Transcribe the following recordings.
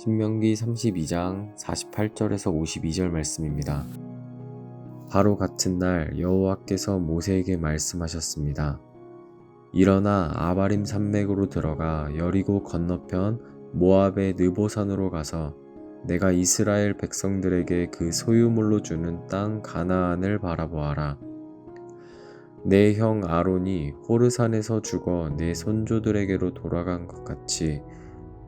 신명기 32장 48절에서 52절 말씀입니다. 바로 같은 날 여호와께서 모세에게 말씀하셨습니다. 일어나 아바림 산맥으로 들어가 여리고 건너편 모압의 느보산으로 가서 내가 이스라엘 백성들에게 그 소유물로 주는 땅 가나안을 바라보아라. 내 형 아론이 호르산에서 죽어 내 선조들에게로 돌아간 것 같이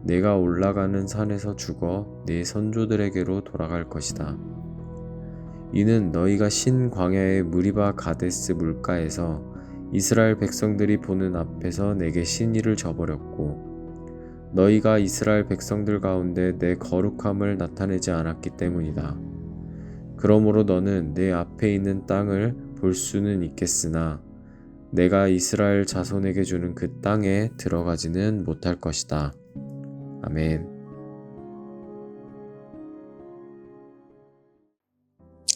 내가 올라가는 산에서 죽어 내 선조들에게로 돌아갈 것이다. 이는 너희가 신 광야의 무리바 가데스 물가에서 이스라엘 백성들이 보는 앞에서 내게 신의를 저버렸고 너희가 이스라엘 백성들 가운데 내 거룩함을 나타내지 않았기 때문이다. 그러므로 너는 내 앞에 있는 땅을 볼 수는 있겠으나 내가 이스라엘 자손에게 주는 그 땅에 들어가지는 못할 것이다. 아멘.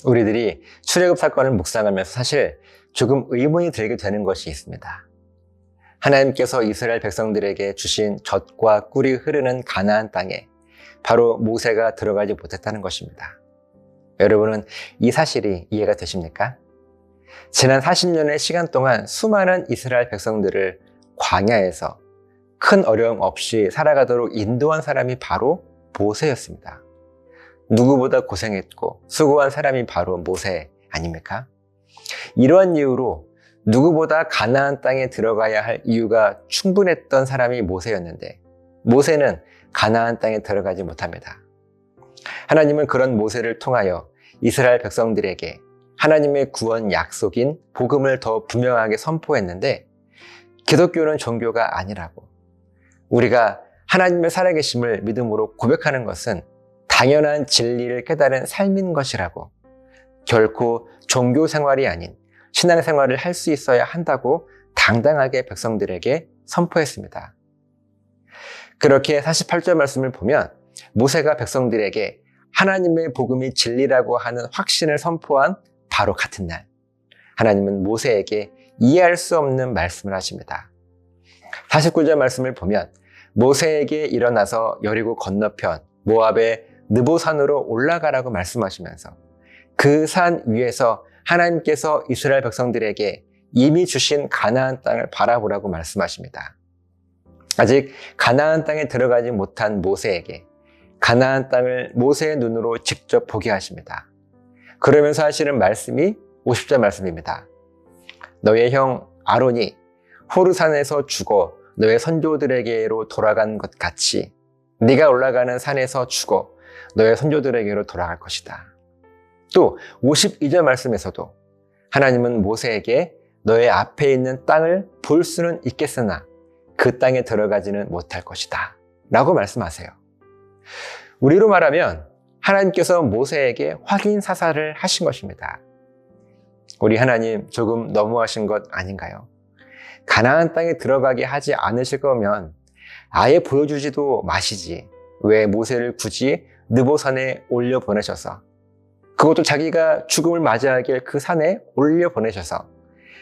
우리들이 출애굽 사건을 묵상하면서 사실 조금 의문이 들게 되는 것이 있습니다. 하나님께서 이스라엘 백성들에게 주신 젖과 꿀이 흐르는 가나안 땅에 바로 모세가 들어가지 못했다는 것입니다. 여러분은 이 사실이 이해가 되십니까? 지난 40년의 시간 동안 수많은 이스라엘 백성들을 광야에서 큰 어려움 없이 살아가도록 인도한 사람이 바로 모세였습니다. 누구보다 고생했고 수고한 사람이 바로 모세 아닙니까? 이러한 이유로 누구보다 가나안 땅에 들어가야 할 이유가 충분했던 사람이 모세였는데 모세는 가나안 땅에 들어가지 못합니다. 하나님은 그런 모세를 통하여 이스라엘 백성들에게 하나님의 구원 약속인 복음을 더 분명하게 선포했는데 기독교는 종교가 아니라고 우리가 하나님의 살아계심을 믿음으로 고백하는 것은 당연한 진리를 깨달은 삶인 것이라고 결코 종교 생활이 아닌 신앙 생활을 할 수 있어야 한다고 당당하게 백성들에게 선포했습니다. 그렇게 48절 말씀을 보면 모세가 백성들에게 하나님의 복음이 진리라고 하는 확신을 선포한 바로 같은 날 하나님은 모세에게 이해할 수 없는 말씀을 하십니다. 49절 말씀을 보면 모세에게 일어나서 여리고 건너편 모압의 느보산으로 올라가라고 말씀하시면서 그 산 위에서 하나님께서 이스라엘 백성들에게 이미 주신 가나안 땅을 바라보라고 말씀하십니다. 아직 가나안 땅에 들어가지 못한 모세에게 가나안 땅을 모세의 눈으로 직접 보게 하십니다. 그러면서 하시는 말씀이 50절 말씀입니다. 너의 형 아론이 호르산에서 죽어 너의 선조들에게로 돌아간 것 같이 네가 올라가는 산에서 죽어 너의 선조들에게로 돌아갈 것이다. 또 52절 말씀에서도 하나님은 모세에게 너의 앞에 있는 땅을 볼 수는 있겠으나 그 땅에 들어가지는 못할 것이다 라고 말씀하세요. 우리로 말하면 하나님께서 모세에게 확인 사살을 하신 것입니다. 우리 하나님 조금 너무하신 것 아닌가요? 가나안 땅에 들어가게 하지 않으실 거면 아예 보여주지도 마시지 왜 모세를 굳이 느보산에 올려보내셔서 그것도 자기가 죽음을 맞이하길 그 산에 올려보내셔서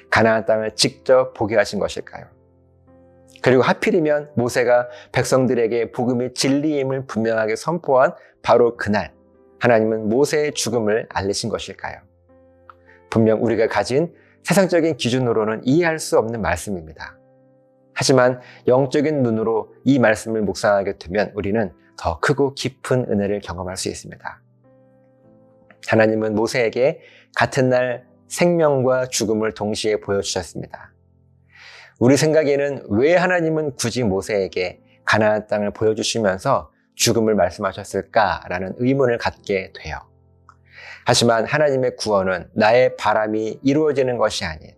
가나안 땅을 직접 보게 하신 것일까요? 그리고 하필이면 모세가 백성들에게 복음이 진리임을 분명하게 선포한 바로 그날 하나님은 모세의 죽음을 알리신 것일까요? 분명 우리가 가진 세상적인 기준으로는 이해할 수 없는 말씀입니다. 하지만 영적인 눈으로 이 말씀을 묵상하게 되면 우리는 더 크고 깊은 은혜를 경험할 수 있습니다. 하나님은 모세에게 같은 날 생명과 죽음을 동시에 보여주셨습니다. 우리 생각에는 왜 하나님은 굳이 모세에게 가나안 땅을 보여주시면서 죽음을 말씀하셨을까라는 의문을 갖게 돼요. 하지만 하나님의 구원은 나의 바람이 이루어지는 것이 아닌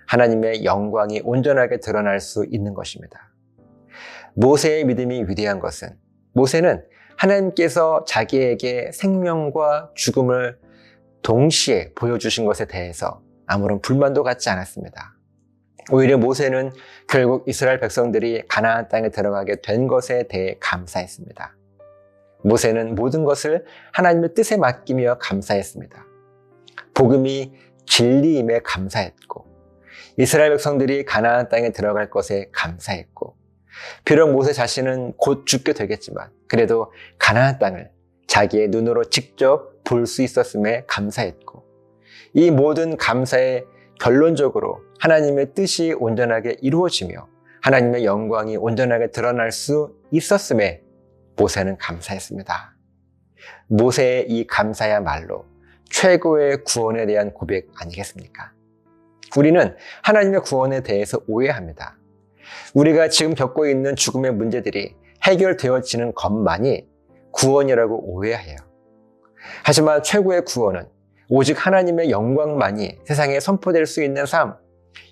하나님의 영광이 온전하게 드러날 수 있는 것입니다. 모세의 믿음이 위대한 것은 모세는 하나님께서 자기에게 생명과 죽음을 동시에 보여주신 것에 대해서 아무런 불만도 갖지 않았습니다. 오히려 모세는 결국 이스라엘 백성들이 가나안 땅에 들어가게 된 것에 대해 감사했습니다. 모세는 모든 것을 하나님의 뜻에 맡기며 감사했습니다. 복음이 진리임에 감사했고 이스라엘 백성들이 가나안 땅에 들어갈 것에 감사했고 비록 모세 자신은 곧 죽게 되겠지만 그래도 가나안 땅을 자기의 눈으로 직접 볼 수 있었음에 감사했고, 이 모든 감사에 결론적으로 하나님의 뜻이 온전하게 이루어지며 하나님의 영광이 온전하게 드러날 수 있었음에 모세는 감사했습니다. 모세의 이 감사야말로 최고의 구원에 대한 고백 아니겠습니까? 우리는 하나님의 구원에 대해서 오해합니다. 우리가 지금 겪고 있는 죽음의 문제들이 해결되어지는 것만이 구원이라고 오해해요. 하지만 최고의 구원은 오직 하나님의 영광만이 세상에 선포될 수 있는 삶,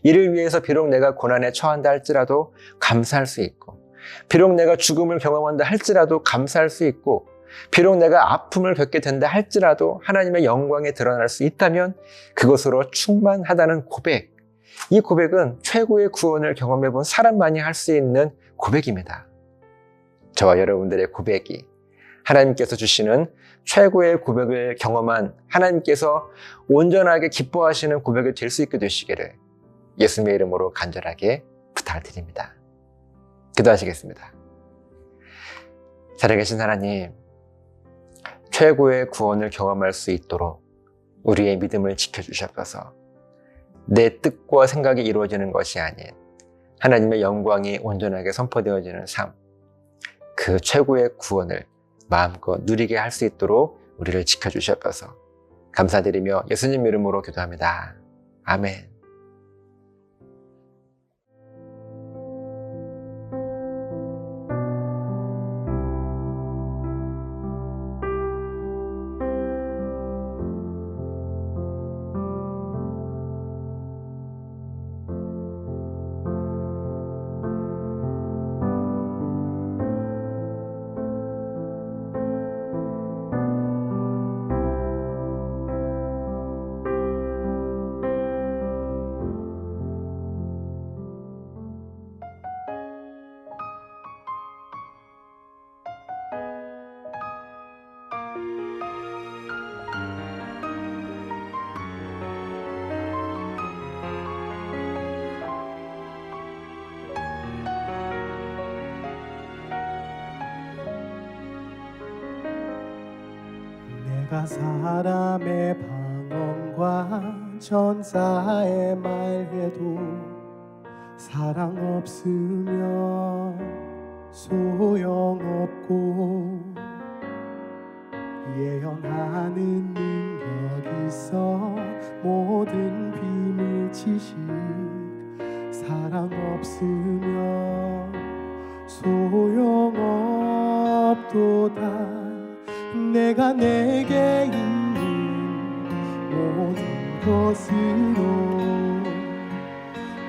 이를 위해서 비록 내가 고난에 처한다 할지라도 감사할 수 있고, 비록 내가 죽음을 경험한다 할지라도 감사할 수 있고, 비록 내가 아픔을 겪게 된다 할지라도 하나님의 영광에 드러날 수 있다면 그것으로 충만하다는 고백, 이 고백은 최고의 구원을 경험해 본 사람만이 할 수 있는 고백입니다. 저와 여러분들의 고백이 하나님께서 주시는 최고의 고백을 경험한 하나님께서 온전하게 기뻐하시는 고백이 될 수 있게 되시기를 예수님의 이름으로 간절하게 부탁드립니다. 기도하시겠습니다. 살아계신 하나님, 최고의 구원을 경험할 수 있도록 우리의 믿음을 지켜주셔서 내 뜻과 생각이 이루어지는 것이 아닌 하나님의 영광이 온전하게 선포되어지는 삶, 그 최고의 구원을 마음껏 누리게 할 수 있도록 우리를 지켜주셔서 감사드리며 예수님 이름으로 기도합니다. 아멘. 내가 사람의 방언과 천사의 말해도 사랑 없으면 소용없고, 예언하는 능력 있어 모든 비밀 지식 사랑 없으면 소용없도다. 내가 내게 있는 모든 것으로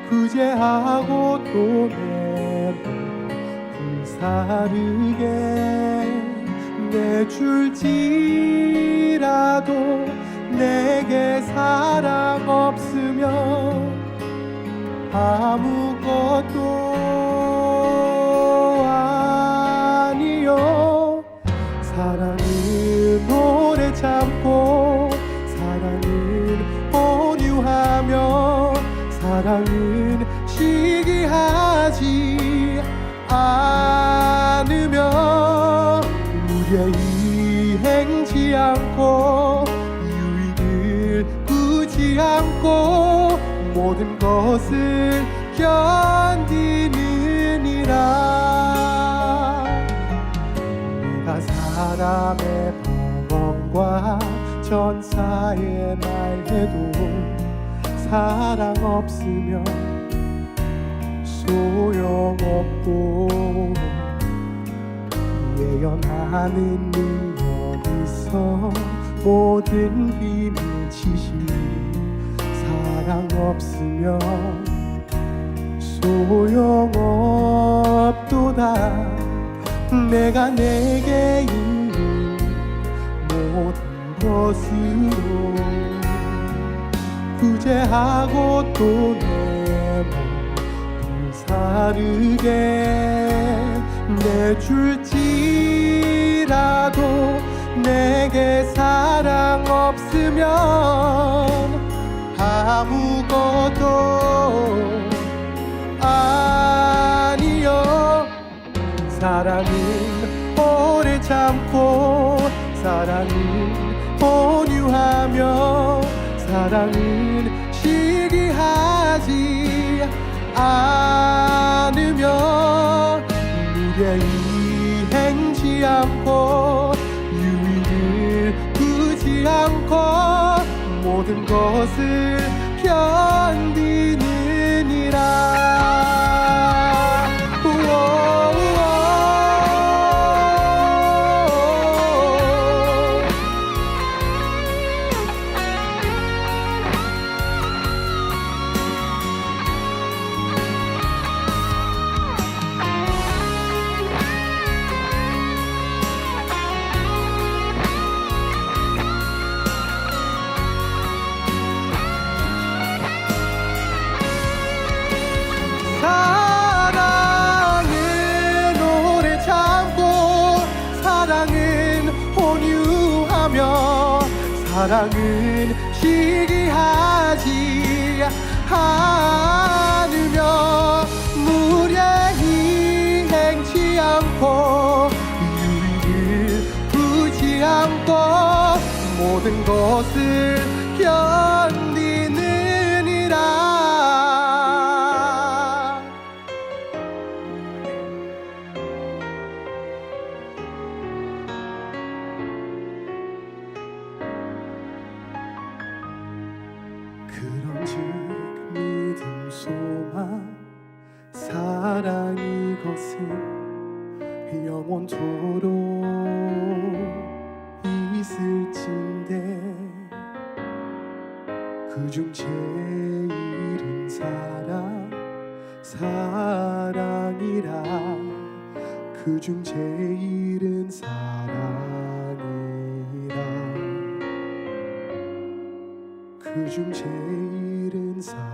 구제하고 또 내 몸 불사르게 내줄지라도 내게 사랑 없으면 아무것도 아니요. 사랑은 오래 참고, 사랑은 온유하며, 사랑은 시기하지 않으며, 우려히 행치 않고 유익을 꾸지 않고 모든 것을 견디느니라. 내가 사람의 방언과 천사의 말해도 사랑 없으면 소용없고, 예언하는 능력 있어 모든 비밀 지식 사랑 없으면 소용없도다. 내가 내게 있는 모든 것으로 구제하고 또 내 몸 불사르게 내줄지라도 내게 사랑 없으면 아무것도 아니요. 사랑은 오래 참고 사랑은 온유하며 사랑은 시기하지 않으며 무례히 행치 않고 유익을 두지 않고 모든 것을 견디느니라. 사랑은 오래 참고 사랑은 온유하며 사랑은 시기하지 않으며 무례히 행치 않고 유익을 두지 않고 모든 것을 견디느니라. 그런즉 믿음 소망 사랑 이것은 영원토록 있을진데 그중 제일은 사랑이라 그중 제일은 사랑이라 그중 제일은 사랑